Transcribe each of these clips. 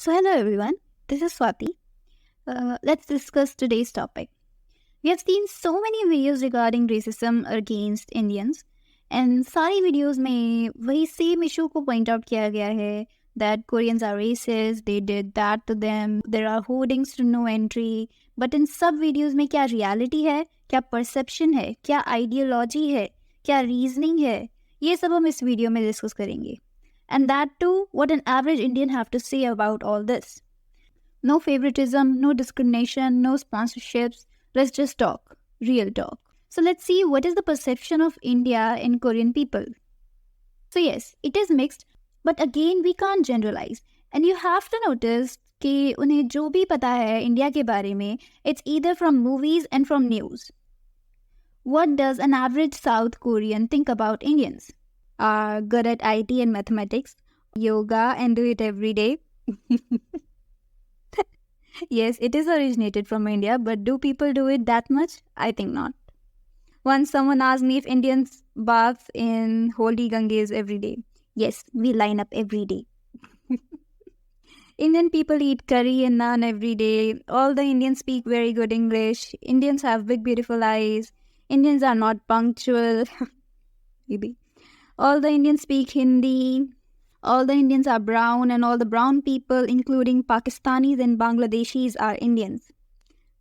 So, hello everyone, this is Swati. Let's discuss today's topic. We have seen so many videos regarding racism against Indians, and सारी videos में वही same issue को point out किया गया है that Koreans are racist, they did that to them, there are hoardings to no entry. But in सब videos में क्या reality है, क्या perception है, क्या ideology है, क्या reasoning है, ये सब हम इस video में discuss करेंगे. And that too, what an average Indian have to say about all this. No favoritism, no discrimination, no sponsorships. Let's just talk. Real talk. So let's see what is the perception of India in Korean people. So yes, it is mixed, but again we can't generalize. And you have to notice कि उन्हें जो भी पता है India के बारे में, it's either from movies and from news. What does an average South Korean think about Indians? Are good at IT and mathematics, yoga and do it every day. Yes, it is originated from India, but do people do it that much? I think not. Once someone asked me if Indians bath in holy Ganges every day. Yes, we line up every day. Indian people eat curry and naan every day. All the Indians speak very good English. Indians have big beautiful eyes. Indians are not punctual. Maybe. All the Indians speak Hindi. All the Indians are brown, and all the brown people, including Pakistanis and Bangladeshis, are Indians.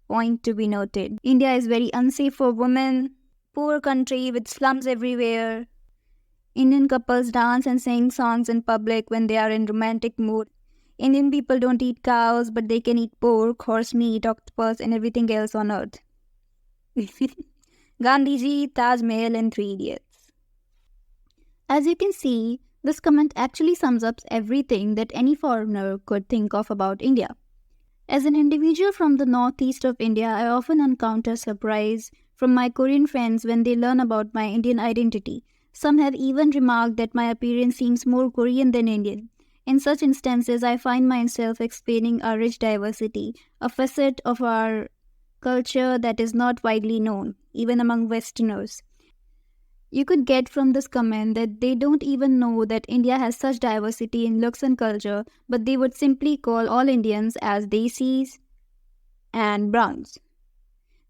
Point to be noted. India is very unsafe for women. Poor country with slums everywhere. Indian couples dance and sing songs in public when they are in romantic mood. Indian people don't eat cows, but they can eat pork, horse meat, octopus, and everything else on earth. Gandhiji, Taj Mahal, and Three Idiots. As you can see, this comment actually sums up everything that any foreigner could think of about India. As an individual from the northeast of India, I often encounter surprise from my Korean friends when they learn about my Indian identity. Some have even remarked that my appearance seems more Korean than Indian. In such instances, I find myself explaining our rich diversity, a facet of our culture that is not widely known, even among Westerners. You could get from this comment that they don't even know that India has such diversity in looks and culture, but they would simply call all Indians as Desis and Browns.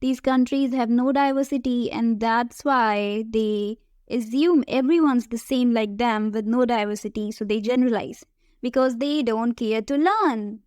These countries have no diversity, and that's why they assume everyone's the same like them with no diversity, so they generalize because they don't care to learn.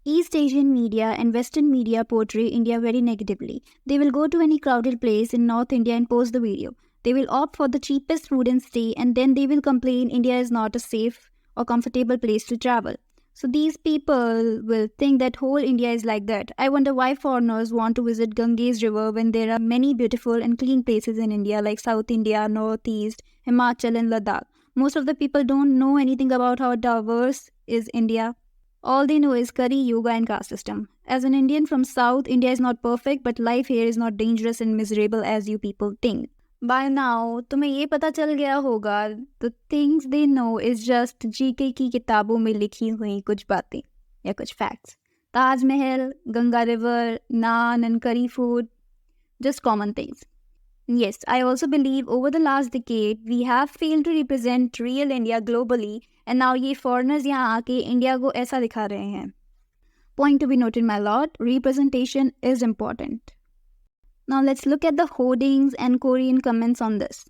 East Asian media and Western media portray India very negatively. They will go to any crowded place in North India and post the video. They will opt for the cheapest food and stay, and then they will complain India is not a safe or comfortable place to travel. So these people will think that whole India is like that. I wonder why foreigners want to visit Ganges River when there are many beautiful and clean places in India like South India, Northeast, Himachal and Ladakh. Most of the people don't know anything about how diverse is India. All they know is curry, yoga and caste system. As an Indian from South, India is not perfect, but life here is not dangerous and miserable as you people think. By now, तुम्हें ये पता चल गया होगा, the things they know is just GK की किताबों में लिखी हुई कुछ बातें या कुछ facts. Taj Mahal, Ganga River, naan and curry food, just common things. Yes, I also believe over the last decade, we have failed to represent real India globally, and now ये foreigners यहाँ आके India को ऐसा दिखा रहे हैं. Point to be noted, my lord, representation is important. Now let's look at the hoardings and Korean comments on this.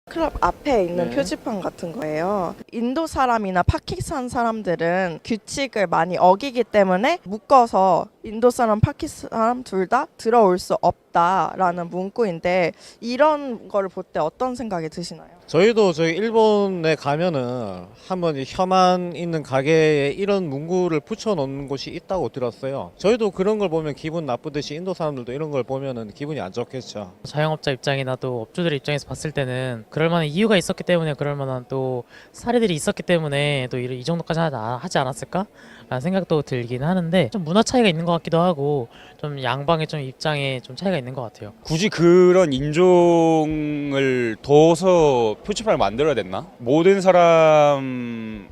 클럽 앞에 있는 표지판 같은 거예요. 인도 사람이나 파키스탄 사람들은 규칙을 많이 어기기 때문에 묶어서 인도 사람, 파키스탄 사람 둘 다 들어올 수 없다라는 문구인데 이런 거를 볼 때 어떤 생각이 드시나요? 저희도 저희 일본에 가면은 한번 혐한 있는 가게에 이런 문구를 붙여놓는 곳이 있다고 들었어요. 저희도 그런 걸 보면 기분 나쁘듯이 인도 사람들도 이런 걸 보면은 기분이 안 좋겠죠. 자영업자 입장이나 또 업주들 입장에서 봤을 때는 그럴 만한 이유가 있었기 때문에 그럴 만한 또 사례들이 있었기 때문에 또 이 정도까지 하지 않았을까? 라는 생각도 들긴 하는데 좀 문화 차이가 있는 것 같기도 하고 좀 양방의 좀 입장에 좀 차이가 있는 것 같아요. 굳이 그런 인종을 둬서 표지판을 만들어야 됐나? 모든 사람을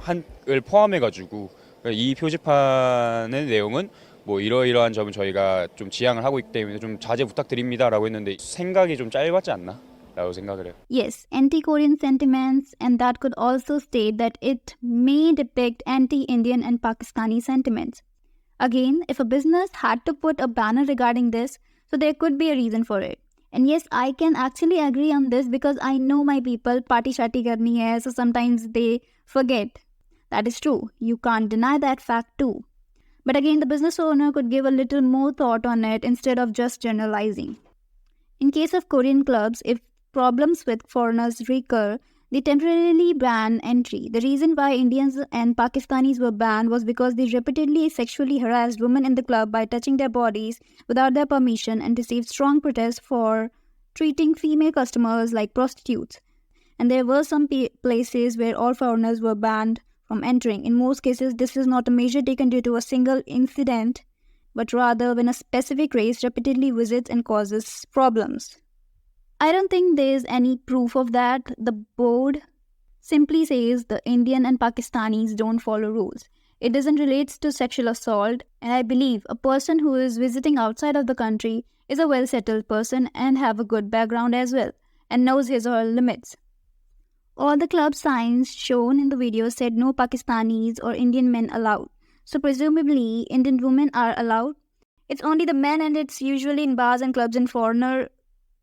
포함해가지고 이 표지판의 내용은 뭐 이러이러한 점은 저희가 좀 지향을 하고 있기 때문에 좀 자제 부탁드립니다라고 했는데 생각이 좀 짧았지 않나? 라고 생각을 해요. Yes, anti-Korean sentiments, and that could also state that it may depict anti-Indian and Pakistani sentiments. Again, if a business had to put a banner regarding this, so there could be a reason for it. And yes, I can actually agree on this because I know my people party shati karni hai, so sometimes they forget. That is true. You can't deny that fact too. But again, the business owner could give a little more thought on it instead of just generalizing. In case of Korean clubs, if problems with foreigners recur, they temporarily ban entry. The reason why Indians and Pakistanis were banned was because they repeatedly sexually harassed women in the club by touching their bodies without their permission and received strong protests for treating female customers like prostitutes. And there were some places where all foreigners were banned from entering. In most cases, this is not a measure taken due to a single incident, but rather when a specific race repeatedly visits and causes problems. I don't think there's any proof of that. The board simply says the Indian and Pakistanis don't follow rules. It doesn't relate to sexual assault, and I believe a person who is visiting outside of the country is a well-settled person and have a good background as well, and knows his or her limits. All the club signs shown in the video said no Pakistanis or Indian men allowed. So presumably Indian women are allowed. It's only the men, and it's usually in bars and clubs in foreigner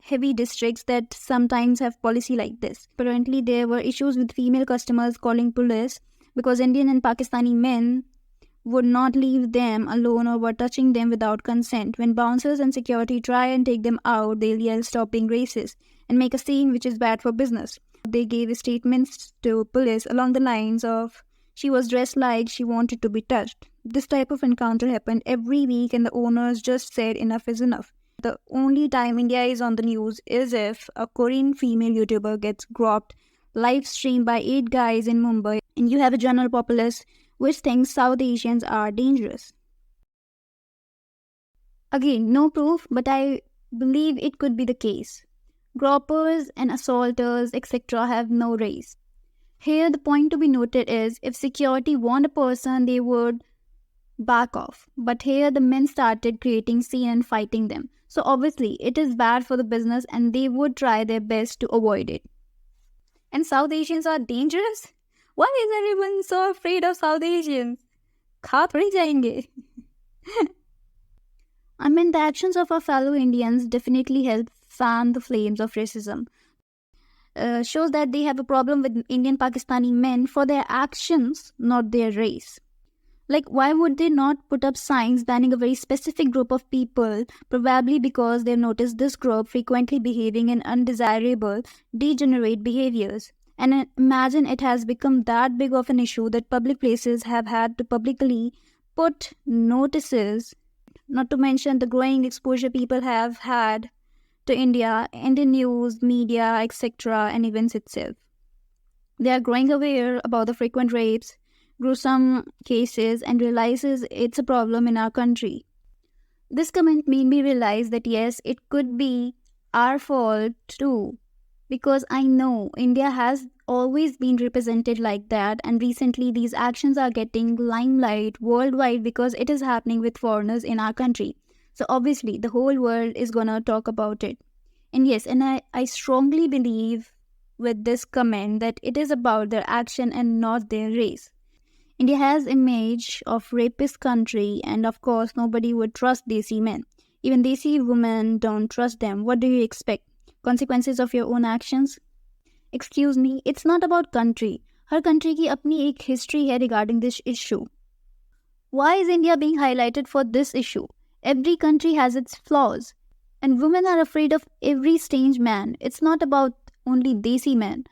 heavy districts that sometimes have policy like this. Apparently there were issues with female customers calling police because Indian and Pakistani men would not leave them alone or were touching them without consent. When bouncers and security try and take them out, they'll yell stop being racist and make a scene which is bad for business. They gave statements to police along the lines of she was dressed like she wanted to be touched. This type of encounter happened every week and the owners just said enough is enough. The only time India is on the news is if a Korean female YouTuber gets groped live streamed by 8 guys in Mumbai and you have a general populace which thinks South Asians are dangerous. Again, no proof, but I believe it could be the case. Gropers and assaulters, etc. have no race. Here the point to be noted is if security warned a person, they would back off. But here the men started creating scene and fighting them. So obviously it is bad for the business and they would try their best to avoid it. And South Asians are dangerous? Why is everyone so afraid of South Asians? Kha thodi jayenge. I mean, the actions of our fellow Indians definitely help fan the flames of racism. Shows that they have a problem with Indian Pakistani men for their actions, not their race. Like, why would they not put up signs banning a very specific group of people, probably because they've noticed this group frequently behaving in undesirable, degenerate behaviors. And imagine it has become that big of an issue that public places have had to publicly put notices, not to mention the growing exposure people have had to India, Indian news, media, etc. and events itself. They are growing aware about the frequent rapes, gruesome cases and realizes it's a problem in our country. This comment made me realize that yes, it could be our fault too, because I know India has always been represented like that, and recently these actions are getting limelight worldwide because it is happening with foreigners in our country. So obviously the whole world is gonna talk about it. And yes, and I strongly believe with this comment that it is about their action and not their race. India has image of rapist country, and of course nobody would trust Desi men. Even Desi women don't trust them. What do you expect? Consequences of your own actions? Excuse me, it's not about country. Her country की अपनी एक history है regarding this issue. Why is India being highlighted for this issue? Every country has its flaws, and women are afraid of every strange man. It's not about only Desi men.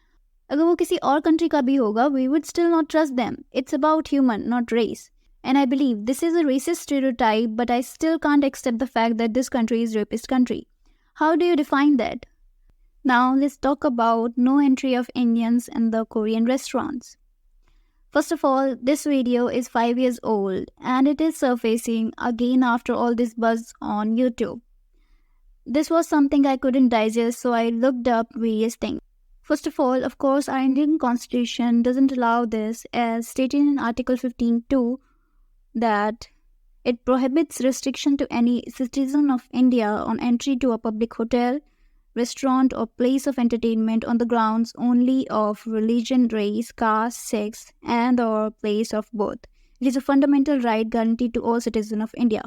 अगर वो किसी और country का भी होगा, we would still not trust them. It's about human, not race. And I believe this is a racist stereotype, but I still can't accept the fact that this country is rapist country. How do you define that? Now let's talk about no entry of Indians in the Korean restaurants. First of all, this video is 5 years old and it is surfacing again after all this buzz on YouTube. This was something I couldn't digest, so I looked up various things. First of all, of course, our Indian constitution doesn't allow this, as stated in Article 15(2) that it prohibits restriction to any citizen of India on entry to a public hotel, restaurant, or place of entertainment on the grounds only of religion, race, caste, sex, and or place of birth. It is a fundamental right guaranteed to all citizens of India.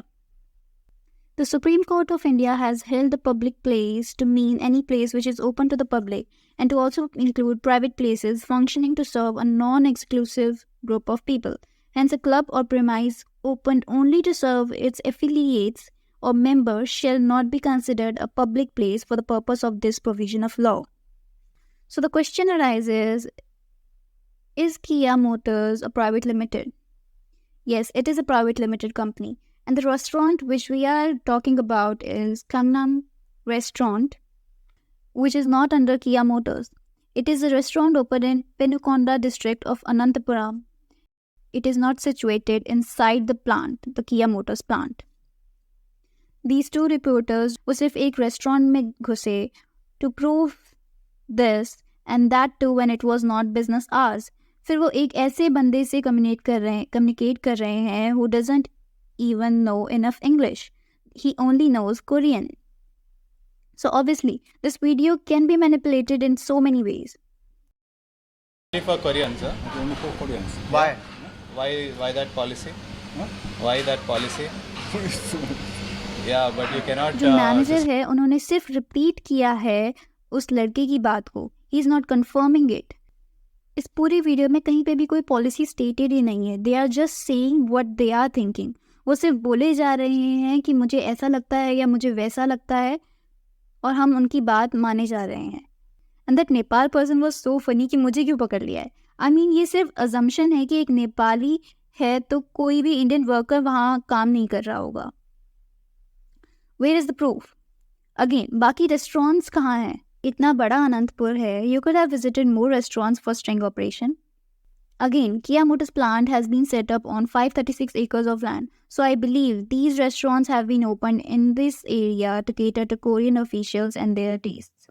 The Supreme Court of India has held the public place to mean any place which is open to the public and to also include private places functioning to serve a non-exclusive group of people. Hence, a club or premise opened only to serve its affiliates or members shall not be considered a public place for the purpose of this provision of law. So the question arises, is Kia Motors a private limited? Yes, it is a private limited company. And the restaurant which we are talking about is Kangnam Restaurant, which is not under Kia Motors. It is a restaurant opened in Penukonda district of Anantapuram. It is not situated inside the plant, the Kia Motors plant. These two reporters वो सिर्फ एक restaurant में घुसे to prove this and that too when it was not business hours. फिर वो एक ऐसे बंदे से communicate कर रहे हैं who doesn't even know enough English. He only knows Korean. So obviously, this video can be manipulated in so many ways. Only for Koreans, huh? Only for Koreans. Why? Why that policy? Huh? Why that policy? Yeah, but you cannot. जो manager है उन्होंने सिर्फ repeat किया है उस लड़के की बात को. He is not confirming it. इस पूरी वीडियो में कहीं पे भी कोई पॉलिसी स्टेटेड ही नहीं है. They are just saying what they are thinking. वो सिर्फ बोले जा रहे हैं कि मुझे ऐसा लगता है या मुझे वैसा लगता है और हम उनकी बात माने जा रहे हैं. And that Nepal person was so funny कि मुझे क्यों पकड़ लिया है. आई मीन ये सिर्फ अजम्पशन है कि एक नेपाली है तो कोई भी इंडियन वर्कर वहाँ काम नहीं कर रहा होगा. Where is the proof? Again बाकी रेस्टोरेंट्स कहाँ हैं? इतना बड़ा अनंतपुर है. You could have visited more restaurants for string operation. Again, Kia Motors plant has been set up on 536 acres of land. So I believe these restaurants have been opened in this area to cater to Korean officials and their tastes.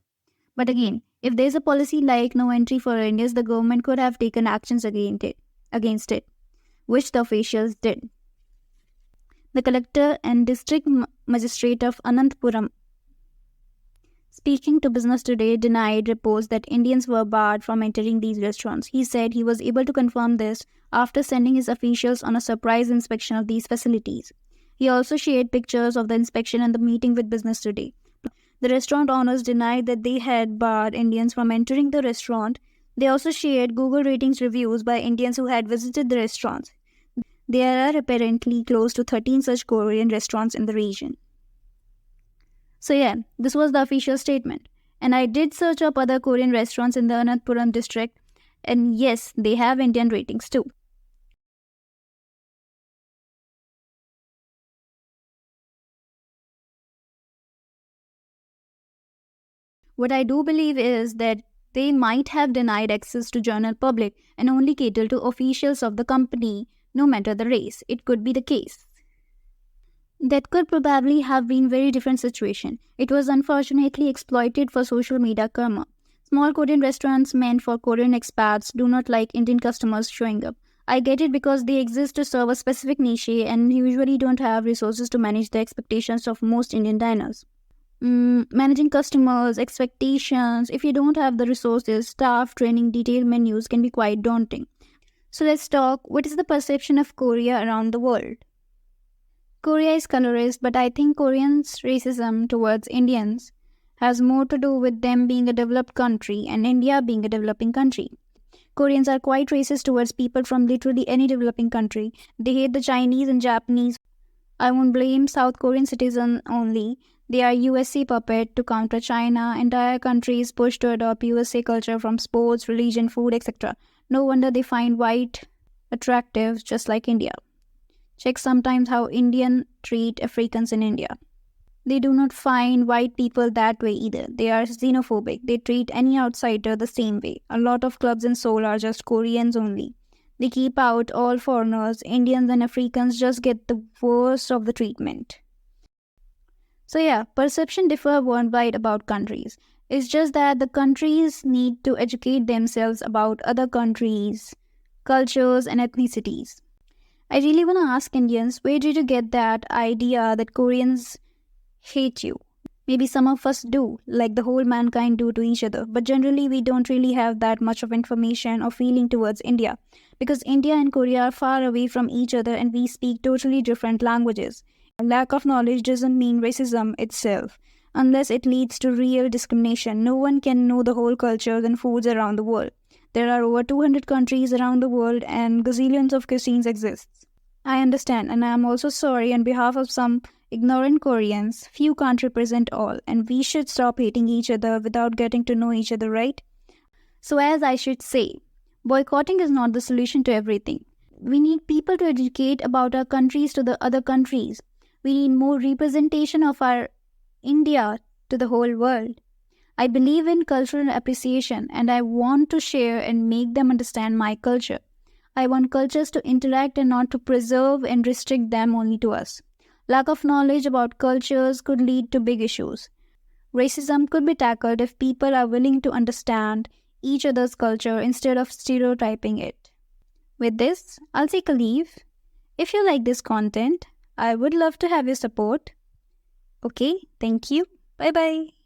But again, if there's a policy like no entry for Indians, the government could have taken actions against it, which the officials did. The collector and district magistrate of Anantapura, speaking to Business Today, denied reports that Indians were barred from entering these restaurants. He said he was able to confirm this after sending his officials on a surprise inspection of these facilities. He also shared pictures of the inspection and the meeting with Business Today. The restaurant owners denied that they had barred Indians from entering the restaurant. They also shared Google ratings reviews by Indians who had visited the restaurants. There are apparently close to 13 such Korean restaurants in the region. So yeah, this was the official statement. And I did search up other Korean restaurants in the Anantapura district. And yes, they have Indian ratings too. What I do believe is that they might have denied access to general public and only cater to officials of the company, no matter the race. It could be the case. That could probably have been very different situation. It was unfortunately exploited for social media karma. Small Korean restaurants meant for Korean expats do not like Indian customers showing up. I get it because they exist to serve a specific niche and usually don't have resources to manage the expectations of most Indian diners. Managing customers' expectations, if you don't have the resources, staff, training, detailed menus can be quite daunting. So let's talk, what is the perception of Korea around the world? Korea is colorist, but I think Koreans' racism towards Indians has more to do with them being a developed country and India being a developing country. Koreans are quite racist towards people from literally any developing country. They hate the Chinese and Japanese. I won't blame South Korean citizens only. They are USA puppet to counter China. Entire countries push to adopt USA culture from sports, religion, food, etc. No wonder they find white attractive just like India. Check sometimes how Indians treat Africans in India. They do not find white people that way either. They are xenophobic. They treat any outsider the same way. A lot of clubs in Seoul are just Koreans only. They keep out all foreigners. Indians and Africans just get the worst of the treatment. So yeah, perception differ worldwide about countries. It's just that the countries need to educate themselves about other countries, cultures and ethnicities. I really want to ask Indians, where did you get that idea that Koreans hate you? Maybe some of us do, like the whole mankind do to each other, but generally we don't really have that much of information or feeling towards India, because India and Korea are far away from each other and we speak totally different languages. A lack of knowledge doesn't mean racism itself. Unless it leads to real discrimination, no one can know the whole cultures and foods around the world. There are over 200 countries around the world and gazillions of cuisines exist. I understand, and I am also sorry on behalf of some ignorant Koreans. Few can't represent all, and we should stop hating each other without getting to know each other, right? So, as I should say, boycotting is not the solution to everything. We need people to educate about our countries to the other countries. We need more representation of our India to the whole world. I believe in cultural appreciation and I want to share and make them understand my culture. I want cultures to interact and not to preserve and restrict them only to us. Lack of knowledge about cultures could lead to big issues. Racism could be tackled if people are willing to understand each other's culture instead of stereotyping it. With this, I'll take a leave. If you like this content, I would love to have your support. Okay, thank you. Bye bye.